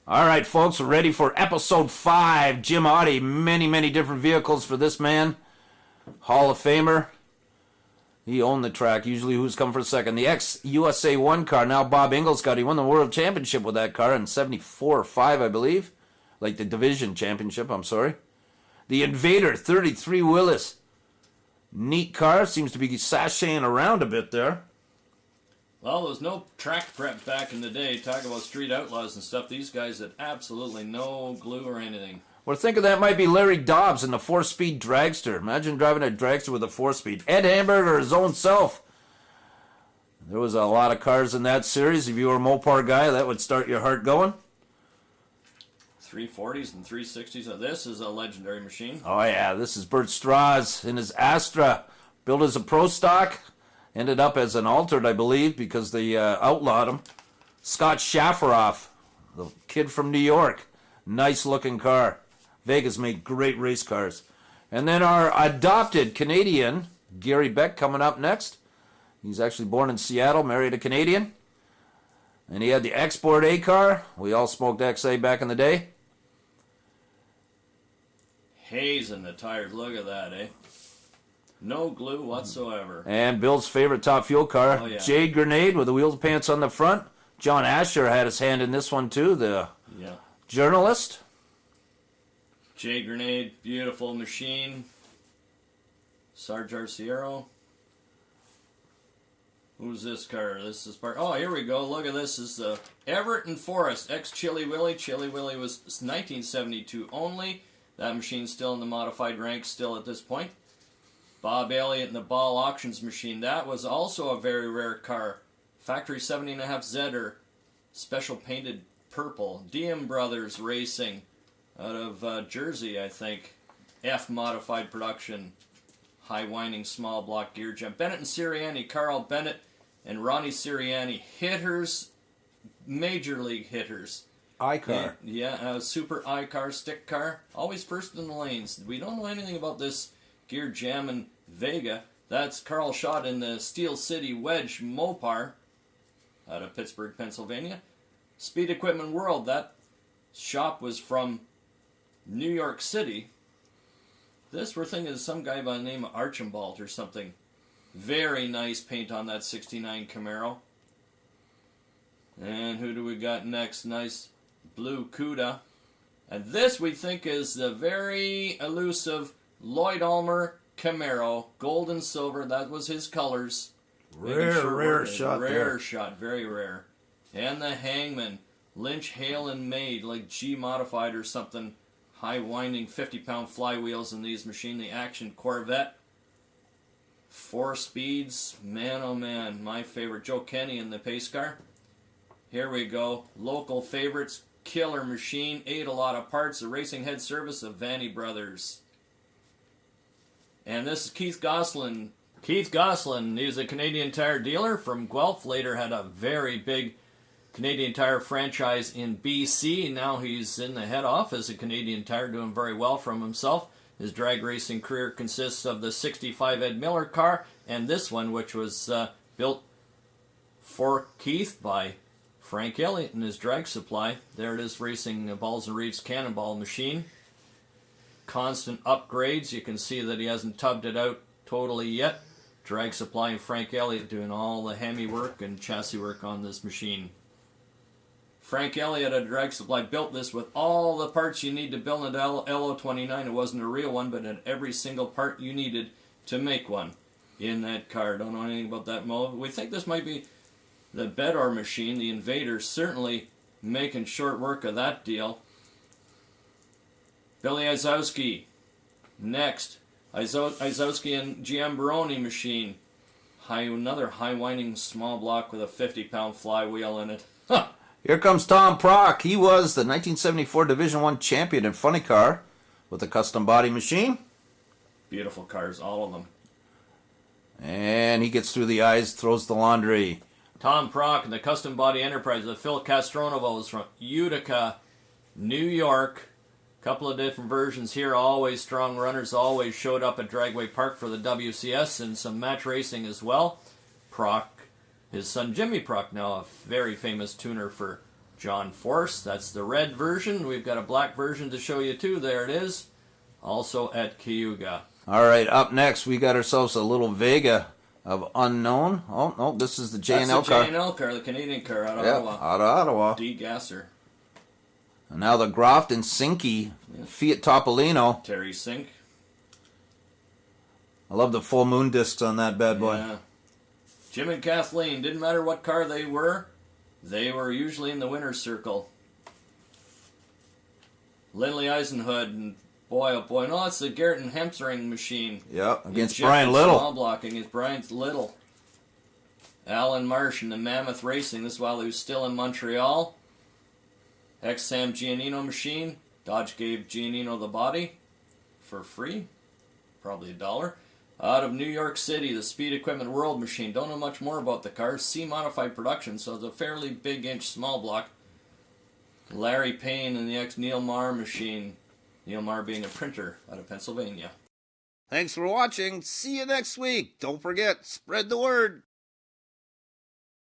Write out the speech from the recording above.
All right, folks, we're ready for episode 5. Jim Audie, many different vehicles for this man. Hall of Famer. He owned the track. Usually who's come for second? The ex-USA 1 car, now Bob Ingelscott. He won the World Championship with that car in 74 or 5, I believe. Like the Division Championship, I'm sorry. The Invader 33 Willis. Neat car. Seems to be sashaying around a bit there. Well, there was no track prep back in the day. Talk about street outlaws and stuff. These guys had absolutely no glue or anything. Well, think of that might be Larry Dobbs in the 4-speed dragster. Imagine driving a dragster with a 4-speed. Ed Hamburger, his own self. There was a lot of cars in that series. If you were a Mopar guy, that would start your heart going. 340s and 360s. Now, this is a legendary machine. Oh, yeah. This is Bert Strauss in his Astra. Built as a pro stock. Ended up as an altered, I believe, because they outlawed him. Scott Schafferoff, the kid from New York. Nice-looking car. Vegas made great race cars. And then our adopted Canadian, Gary Beck, coming up next. He's actually born in Seattle, married a Canadian. And he had the Export A car. We all smoked XA back in the day. Haze in the tires. Look at that, eh? No glue whatsoever. And Bill's favorite top fuel car, Jade Grenade with the wheel pants on the front. John Asher had his hand in this one too, the journalist. Jade Grenade, beautiful machine. Sarge Arciero. Who's this car? This is part. Oh, here we go. Look at this. This is the Everett and Forrest, ex-Chili Willy. Chili Willy was 1972 only. That machine's still in the modified ranks still at this point. Bob Elliott and the Ball Auctions machine. That was also a very rare car. Factory 70.5 Zedder. Special painted purple. DM Brothers Racing out of Jersey, I think. F modified production. High winding small block gear jump. Bennett and Sirianni. Carl Bennett and Ronnie Sirianni. Hitters. Major league hitters. I-car. Super I-car, stick car. Always first in the lanes. We don't know anything about this gear jamming Vega. That's Carl Schott in the Steel City Wedge Mopar out of Pittsburgh, Pennsylvania. Speed Equipment World, that shop was from New York City. This we're thinking of some guy by the name of Archambault or something. Very nice paint on that 69 Camaro. And who do we got next? Nice blue Cuda. And this we think is the very elusive Lloyd Ulmer Camaro, gold and silver. That was his colors. Rare shot there. Rare shot, very rare. And the Hangman, Lynch, Hale, and Maid, like G modified or something. High winding 50-pound flywheels in these machines. The Action Corvette. 4 speeds. Man, oh man, my favorite. Joe Kenny in the pace car. Here we go. Local favorites. Killer machine. Ate a lot of parts. The racing head service of Vanny Brothers. And this is Keith Gosselin. Keith Gosselin, he's a Canadian Tire dealer from Guelph. Later had a very big Canadian Tire franchise in BC. Now he's in the head office of Canadian Tire, doing very well from himself. His drag racing career consists of the 65 Ed Miller car and this one, which was built for Keith by Frank Elliott in his drag supply. There it is, racing Balls and Reeves Cannonball machine. Constant upgrades. You can see that he hasn't tubbed it out totally yet. Drag Supply and Frank Elliott doing all the Hemi work and chassis work on this machine. Frank Elliott at Drag Supply built this with all the parts you need to build an LO29. It wasn't a real one, but had every single part you needed to make one in that car. Don't know anything about that mold. We think this might be the Bedor machine, the Invader, certainly making short work of that deal. Billy Izowski. Next, Izowski and Giambaroni machine. Another high-winding small block with a 50-pound flywheel in it. Huh. Here comes Tom Prock. He was the 1974 Division I champion in funny car with a custom body machine. Beautiful cars, all of them. And he gets through the eyes, throws the laundry. Tom Prock and the Custom Body Enterprise of Phil Castronovos from Utica, New York. Couple of different versions here. Always strong runners. Always showed up at Dragway Park for the WCS and some match racing as well. Prock, his son Jimmy Prock, now a very famous tuner for John Force, that's the red version. We've got a black version to show you too. There it is. Also at Cayuga. All right, up next we got ourselves a little Vega of unknown. Oh no, this is the J&L That's the car. J&L car, the Canadian car out of Yeah, Ottawa. out of Ottawa. De-gasser. And now the Groft and Sinky Fiat Topolino. Terry Sink. I love the full moon discs on that bad boy. Yeah. Jim and Kathleen, didn't matter what car they were usually in the winner's circle. Lindley Eisenhood, and boy, oh boy, no, it's the Garrett and Hemsering machine. Yeah, against Jim Brian and Little. Small block against Brian Little. Alan Marsh and the Mammoth Racing, this while he was still in Montreal. Ex-Sam Giannino machine. Dodge gave Giannino the body for free, probably $1. Out of New York City, the Speed Equipment World machine. Don't know much more about the car. C-modified production, so it's a fairly big inch small block. Larry Payne and the ex-Neil Marr machine. Neil Marr being a printer out of Pennsylvania. Thanks for watching. See you next week. Don't forget, spread the word.